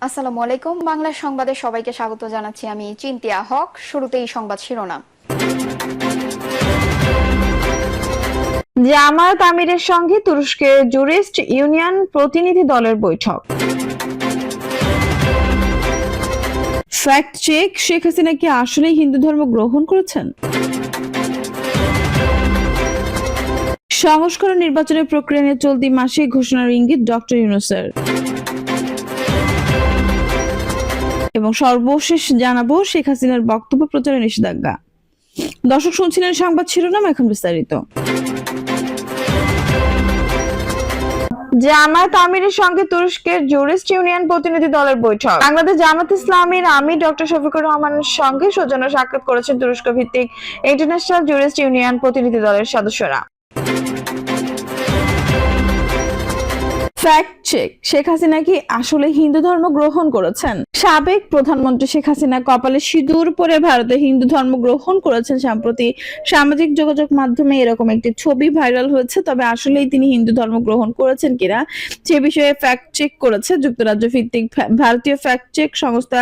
আসসালামু আলাইকুম। বাংলা সংবাদে সবাইকে স্বাগত জানাচ্ছি। আমি চিন্তিয়া হক। শুরুতেই সংবাদ শিরোনাম। জামায়াত আমিরের সঙ্গে তুরস্কের জুরিস্ট ইউনিয়ন প্রতিনিধি দলের বৈঠক। ফ্যাক্ট চেক, শেখ হাসিনা কি আসলেই হিন্দু ধর্ম গ্রহণ করেছেন? সংস্কার নির্বাচনের প্রক্রিয়া নিয়ে চলতি মাসে ঘোষণার ইঙ্গিত ডক্টর ইউনূসের। এবং সর্বশেষ জানাবো শেখ হাসিনার বক্তব্য প্রচারে নিষেধাজ্ঞা। দর্শক শুনছিলেন সংবাদ শিরোনাম, এখন বিস্তারিত। জামায়াত আমিরের সঙ্গে তুরস্কের জুরিস্ট ইউনিয়ন প্রতিনিধি দলের বৈঠক। বাংলাদেশ জামায়াত ইসলামীর আমির ডক্টর শফিকুর রহমানের সঙ্গে সৌজন্য সাক্ষাৎ করেছেন তুরস্ক ভিত্তিক ইন্টারন্যাশনাল জুরিস্ট ইউনিয়ন প্রতিনিধি দলের সদস্যরা। ফ্যাক্ট চেক, শেখ হাসিনা কি আসলে হিন্দু ধর্ম গ্রহণ করেছেন? সাবেক প্রধানমন্ত্রী শেখ হাসিনা কপালে সিঁদুর পরে ভারতে হিন্দু ধর্ম গ্রহণ করেছেন। সম্প্রতি সামাজিক যোগাযোগ মাধ্যমে এরকম একটি ছবি ভাইরাল হয়েছে। তবে আসলেই তিনি হিন্দু ধর্ম গ্রহণ করেছেন কিনা সে বিষয়ে ফ্যাক্ট চেক করেছে যুক্তরাজ্য ভিত্তিক ভারতীয় ফ্যাক্ট চেক সংস্থা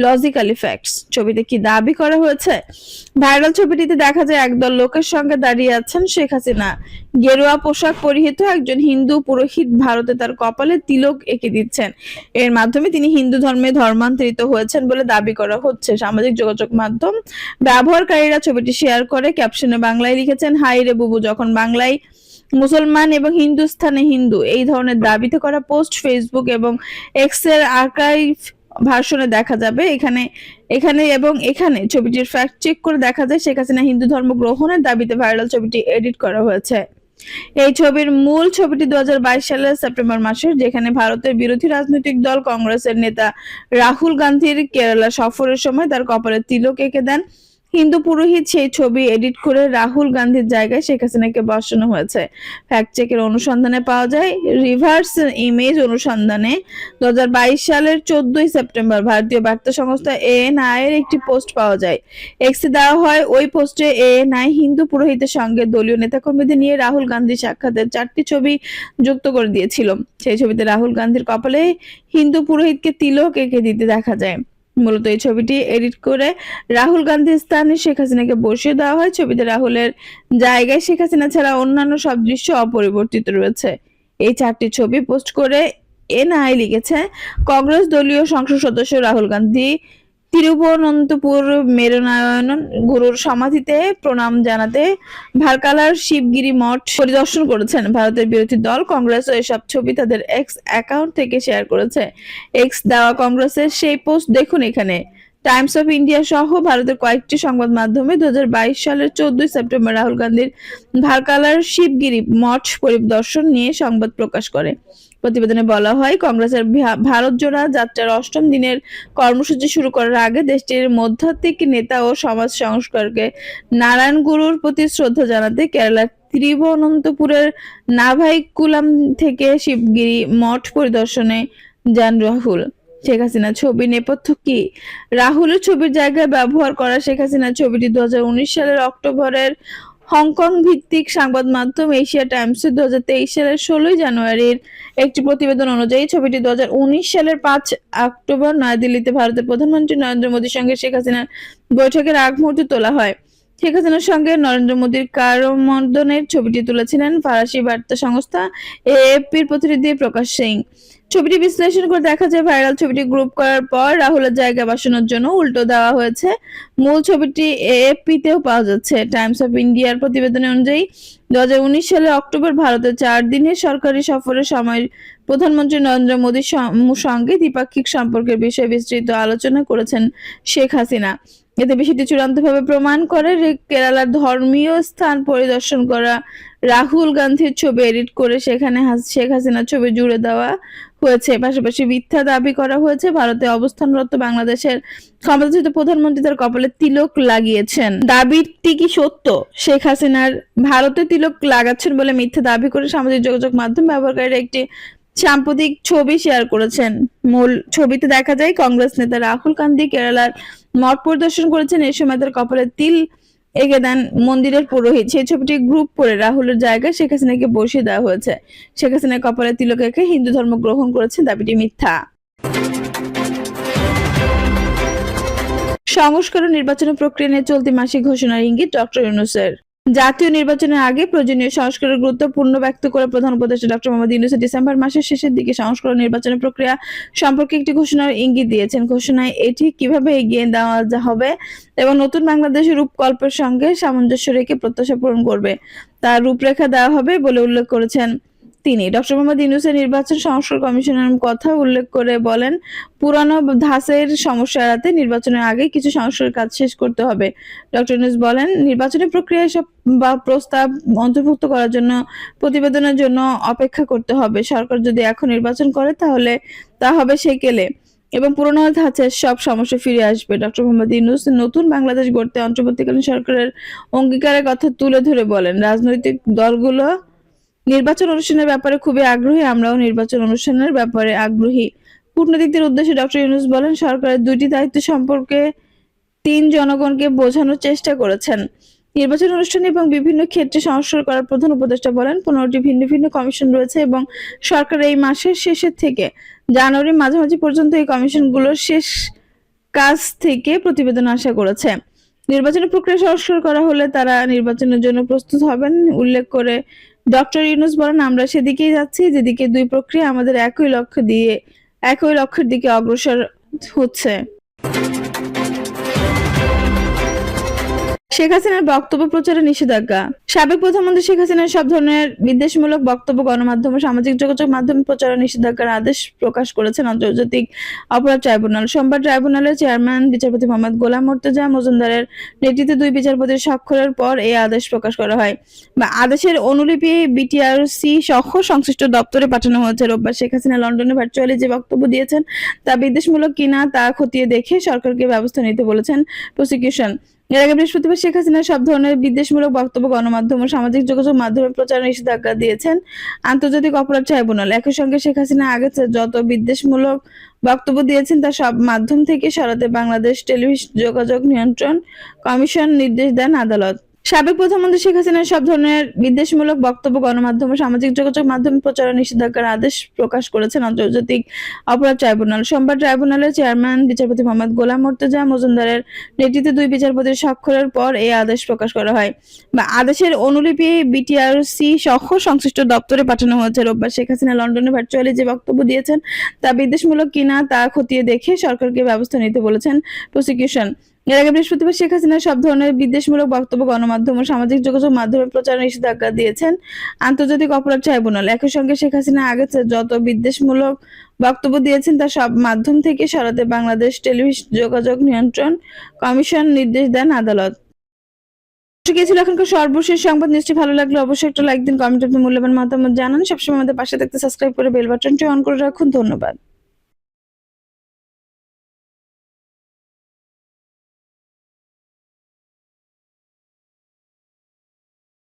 লজিক্যালি ফ্যাক্টস। ছবিতে কি দাবি করা হয়েছে? ভাইরাল ছবিটিতে দেখা যায় একদল লোকের সঙ্গে দাঁড়িয়ে আছেন শেখ হাসিনা। গেরুয়া পোশাক পরিহিত একজন হিন্দু পুরোহিত ভারতে তার কপালে তিলক এঁকে দিচ্ছেন। এর মাধ্যমে তিনি হিন্দু ধর্মে ধর্মান্তরিত হয়েছেন বলে দাবি করা হচ্ছে। সামাজিক যোগাযোগ মাধ্যম ব্যবহারকারীরা ছবিটি শেয়ার করে ক্যাপশনে বাংলায় লিখেছেন, হাই রে বুবু, যখন বাংলায় মুসলমান এবং হিন্দুস্থানে হিন্দু, এই ধরনের দাবিতে করা পোস্ট ফেসবুক এবং এক্স এর আর্কাইভ ভার্সনে দেখা যাবে। এখানে ছবিটির ফ্যাক্ট চেক করে দেখা যায় শেখ হাসিনা হিন্দু ধর্ম গ্রহণের দাবিতে ভাইরাল ছবিটি এডিট করা হয়েছে। এই ছবির মূল ছবিটি 2022 সালের সেপ্টেম্বর মাসের, যেখানে ভারতের বিরোধী রাজনৈতিক দল কংগ্রেসের নেতা রাহুল গান্ধীর কেরালা সফরের সময় তার কপালে তিলক এঁকে দেন হিন্দু পুরোহিত। সেই ছবি এডিট করে রাহুল গান্ধীর জায়গায় শেখ হাসিনাকে বসানো হয়েছে। ফ্যাক্ট চেকের অনুসন্ধানে পাওয়া যায়, রিভার্স ইমেজ অনুসন্ধানে 2022 সালের 14 সেপ্টেম্বর ভারতীয় বার্তা সংস্থা এএনআই এর একটি পোস্ট পাওয়া যায়। এক্সে দেওয়া হয়, ওই পোস্টে এএনআই হিন্দু পুরোহিতের সঙ্গে দলীয় নেতাকর্মীদের নিয়ে রাহুল গান্ধী সাক্ষাতের 4টি ছবি যুক্ত করে দিয়েছিল। সেই ছবিতে রাহুল গান্ধীর কপালে হিন্দু পুরোহিতকে তিলক এঁকে দিতে দেখা যায়। মূলত এই ছবিটি এডিট করে রাহুল গান্ধীর স্থানে শেখ হাসিনাকে বসিয়ে দেওয়া হয়। ছবিতে রাহুলের জায়গায় শেখ হাসিনা ছাড়া অন্যান্য সব দৃশ্য অপরিবর্তিত রয়েছে। এই 4টি ছবি পোস্ট করে এনআই লিখেছে, কংগ্রেস দলীয় সংসদ সদস্য রাহুল গান্ধী তিরুবনন্তপুর মেরুনারায়ণ গুরুর সমাধিতে প্রণাম জানাতে ভারকালার শিবগিরি মঠ পরিদর্শন করেছেন। ভারতের বিরোধী দল কংগ্রেসও এসব ছবি তাদের এক্স অ্যাকাউন্ট থেকে শেয়ার করেছে। এক্স দেওয়া কংগ্রেসের সেই পোস্ট দেখুন এখানে। টাইমস অফ ইন্ডিয়া সহ ভারতের কয়েকটি সংবাদ মাধ্যমে 2022 সালের 14 সেপ্টেম্বর রাহুল গান্ধীর ভারকালার শিবগিরি মঠ পরিদর্শন নিয়ে সংবাদ প্রকাশ করে। প্রতিবেদনে বলা হয়, কংগ্রেসের ভারত জোড়া যাত্রার 8ম দিনের কর্মসূচি শুরু করার আগে দেশটির মধ্যাত্মিক নেতা ও সমাজ সংস্কারকে নারায়ণ গুরুর প্রতি শ্রদ্ধা জানাতে কেরালার তিরুবনন্তপুরের নাভাইকুলাম থেকে শিবগিরি মঠ পরিদর্শনে যান রাহুল। শেখ হাসিনা ছবির নেপথ্য কি? রাহুলের ছবির জায়গায় ব্যবহার করা শেখ হাসিনা ছবিটি 2019 সালের অক্টোবরের হংকং ভিত্তিক সংবাদ মাধ্যম এশিয়া টাইমসের 2023 সালের 16 জানুয়ারির একটি প্রতিবেদন অনুযায়ী ছবিটি 2019 সালের 5 অক্টোবর নয়াদিল্লিতে ভারতের প্রধানমন্ত্রী নরেন্দ্র মোদীর সঙ্গে শেখ হাসিনার বৈঠকের আগ মুহূর্তে তোলা হয়। শেখ হাসিনার সঙ্গে নরেন্দ্র মোদীর কারমর্দনের ছবিটি তুলেছিলেন ফরাসি বার্তা সংস্থা এএফপির প্রতিনিধি প্রকাশ সিং। ছবিটি বিশ্লেষণ করে দেখা যায়, ভাইরাল ছবিটি গ্রুপ করার পর রাহুলের জায়গা বসানোর জন্য উল্টো দেওয়া হয়েছে। মূল ছবিটি এএফপিতেও পাওয়া যাচ্ছে। টাইমস অফ ইন্ডিয়ার প্রতিবেদন অনুযায়ী 2019 সালের অক্টোবর ভারতে 4 দিনের সরকারি সফরের সময় প্রধানমন্ত্রী নরেন্দ্র মোদীর সঙ্গে দ্বিপাক্ষিক সম্পর্কের বিষয়ে বিস্তৃত আলোচনা করেছেন শেখ হাসিনা। এতে বিষয়টি চূড়ান্তভাবে প্রমাণ করে কেরালার ধর্মীয় স্থান পরিদর্শন করা রাহুল গান্ধীর ছবি এডিট করে সেখানে শেখ হাসিনার ছবি জুড়ে দেওয়া হয়েছে। পাশাপাশি মিথ্যা দাবি করা হয়েছে ভারতে অবস্থানরত বাংলাদেশের ক্ষমতাচ্যুত প্রধানমন্ত্রী তার কপালে তিলক লাগিয়েছেন। দাবিটি কি সত্য? শেখ হাসিনার ভারতে তিলক লাগাচ্ছেন বলে মিথ্যা দাবি করে সামাজিক যোগাযোগ মাধ্যম ব্যবহারকারীরা একটি সাম্প্রতিক ছবি শেয়ার করেছেন। মূল ছবিতে দেখা যায় কংগ্রেস নেতা রাহুল গান্ধী কেরালার মঠ পরিদর্শন করেছেন। এই সময় তার কপালে তিল এঁকে দেন মন্দিরের পুরোহিত। সেই ছবিটি গ্রুপ করে রাহুলের জায়গায় শেখ হাসিনাকে বসিয়ে দেওয়া হয়েছে। শেখ হাসিনার কপালে তিলক এঁকে হিন্দু ধর্ম গ্রহণ করেছেন, দাবিটি মিথ্যা। সংস্কার ও নির্বাচনী প্রক্রিয়া নিয়ে চলতি মাসে ঘোষণার ইঙ্গিত ডক্টর ইউনূসের। জাতীয় নির্বাচনের আগে প্রয়োজনীয় সংস্কারের গুরুত্বপূর্ণ ব্যক্ত করে প্রধান উপদেষ্টা ডক্টর মোহাম্মদ ইউনূস ডিসেম্বর মাসের শেষের দিকে সংস্কার ও নির্বাচনী প্রক্রিয়া সম্পর্কে একটি ঘোষণার ইঙ্গিত দিয়েছেন। ঘোষণায় এটি কিভাবে এগিয়ে দেওয়া হবে এবং নতুন বাংলাদেশের রূপকল্পের সঙ্গে সামঞ্জস্য রেখে প্রত্যাশা পূরণ করবে তার রূপরেখা দেওয়া হবে বলে উল্লেখ করেছেন তিনি। ডক্টর মোহাম্মদ ইউনূসের নির্বাচন সংস্কার কমিশনের কথা উল্লেখ করে বলেন, পুরানো ধাঁচের সমস্যা এড়াতে নির্বাচনের আগে কিছু সংস্কার কাজ শেষ করতে হবে। ডক্টর ইউনূস বলেন, নির্বাচনী প্রক্রিয়ায় সব বা প্রস্তাব অন্তর্ভুক্ত করার জন্য প্রতিবেদনের জন্য অপেক্ষা করতে হবে। সরকার যদি এখন নির্বাচন করে তাহলে তা হবে সেকেলে এবং পুরনো ধাঁচের সব সমস্যা ফিরে আসবে। ডক্টর মোহাম্মদ ইউনূস নতুন বাংলাদেশ গড়তে অন্তর্বর্তীকালীন সরকারের অঙ্গীকারের কথা তুলে ধরে বলেন, রাজনৈতিক দলগুলো নির্বাচন অনুষ্ঠানের ব্যাপারে খুবই আগ্রহী, আমরাও নির্বাচন অনুষ্ঠানের ব্যাপারে আগ্রহী। কূটনীতিকদের উদ্দেশ্যে ডক্টর ইউনূস বলেন, সরকারের দুইটি দায়িত্ব সম্পর্কে জনগণকে বোঝানোর চেষ্টা করেছেন। নির্বাচন অনুষ্ঠান এবং বিভিন্ন ক্ষেত্রে সংস্কার করার প্রধান উপদেষ্টা বলেন, 15টি ভিন্ন ভিন্ন কমিশন রয়েছে এবং সরকার এই মাসের শেষের থেকে জানুয়ারির মাঝামাঝি পর্যন্ত এই কমিশনগুলোর শেষ কাজ থেকে প্রতিবেদন আশা করেছে। নির্বাচনী প্রক্রিয়া সংস্কার করা হলে তারা নির্বাচনের জন্য প্রস্তুত হবেন উল্লেখ করে ডক্টর ইউনূস বলেন, আমরা সেদিকেই যাচ্ছি যেদিকে দুই প্রক্রিয়া আমাদের একই লক্ষ্যের দিকে অগ্রসর হচ্ছে। শেখ হাসিনার বক্তব্য প্রচারে নিষেধাজ্ঞা। সাবেক প্রধানমন্ত্রী শেখ হাসিনার সব ধরনের বিদ্বেষমূলক বক্তব্য গণমাধ্যম ও সামাজিক যোগাযোগ মাধ্যমে প্রচারে নিষেধাজ্ঞার আদেশ প্রকাশ করেছেন আন্তর্জাতিক অপরাধ ট্রাইব্যুনাল। সোমবার ট্রাইব্যুনালের চেয়ারম্যান বিচারপতি মোহাম্মদ গোলাম মোর্তজা মজুমদারের নেতৃত্বে দুই বিচারপতির স্বাক্ষরের পর এই আদেশ প্রকাশ করা হয়। আদেশের অনুলিপি বিটিআরসি সহ সংশ্লিষ্ট দপ্তরে পাঠানো হয়েছে। রোববার শেখ হাসিনা লন্ডনে ভার্চুয়ালি যে বক্তব্য দিয়েছেন তা বিদ্বেষমূলক কিনা তা খতিয়ে দেখে সরকারকে ব্যবস্থা নিতে বলেছেন প্রসিকিউশন। এর আগে বৃহস্পতিবার শেখ হাসিনা সব ধরনের বিদ্বেষমূলক বক্তব্য গণমাধ্যম ও সামাজিক যোগাযোগ মাধ্যমে প্রচারে নিষেধাজ্ঞা দিয়েছেন আন্তর্জাতিক অপরাধ ট্রাইব্যুনাল। একই সঙ্গে শেখ হাসিনা আগে যত বিদ্বেষমূলক বক্তব্য দিয়েছেন তা সব মাধ্যম থেকে সরাতে বাংলাদেশ টেলিভিশন যোগাযোগ নিয়ন্ত্রণ কমিশন নির্দেশ দেন আদালত। সাবেক প্রধানমন্ত্রী শেখ হাসিনার সব ধরনের বিদ্বেষমূলক বক্তব্য গণমাধ্যম ও সামাজিক যোগাযোগ মাধ্যমে প্রচারে নিষেধাজ্ঞার আদেশ প্রকাশ করেছেন আন্তর্জাতিক অপরাধ ট্রাইব্যুনাল। সোমবার ট্রাইব্যুনালের চেয়ারম্যান বিচারপতি মোহাম্মদ গোলাম মোর্তজা মজুমদারের নেতৃত্বে দুই বিচারপতির স্বাক্ষরের পর এই আদেশ প্রকাশ করা হয়। আদেশের অনুলিপি বিটিআরসি সহ সংশ্লিষ্ট দপ্তরে পাঠানো হয়েছে। রোববার শেখ হাসিনা লন্ডনে ভার্চুয়ালি যে বক্তব্য দিয়েছেন তা বিদ্বেষমূলক কিনা তা খতিয়ে দেখে সরকারকে ব্যবস্থা নিতে বলেছেন প্রসিকিউশন। এর আগে বৃহস্পতিবার শেখ হাসিনা সব ধরনের বিদ্বেষমূলক বক্তব্য গণমাধ্যম ও সামাজিক যোগাযোগ মাধ্যমে প্রচারে নিষেধাজ্ঞা দিয়েছেন আন্তর্জাতিক অপরাধ ট্রাইব্যুনাল। একই সঙ্গে শেখ হাসিনা আগে যত বিদ্বেষমূলক বক্তব্য দিয়েছেন তা সব মাধ্যম থেকে সরাতে বাংলাদেশ টেলিভিশন যোগাযোগ নিয়ন্ত্রণ কমিশন নির্দেশ দেন আদালত। ছিল এখনকার সর্বশেষ সংবাদ। নিশ্চয়ই ভালো লাগলে অবশ্যই একটা লাইক দিন, কমেন্ট, আপনার মূল্যবান মতামত জানান। সবসময় আমাদের পাশে থাকতে সাবস্ক্রাইব করে বেল বাটনটি অন করে রাখুন। ধন্যবাদ।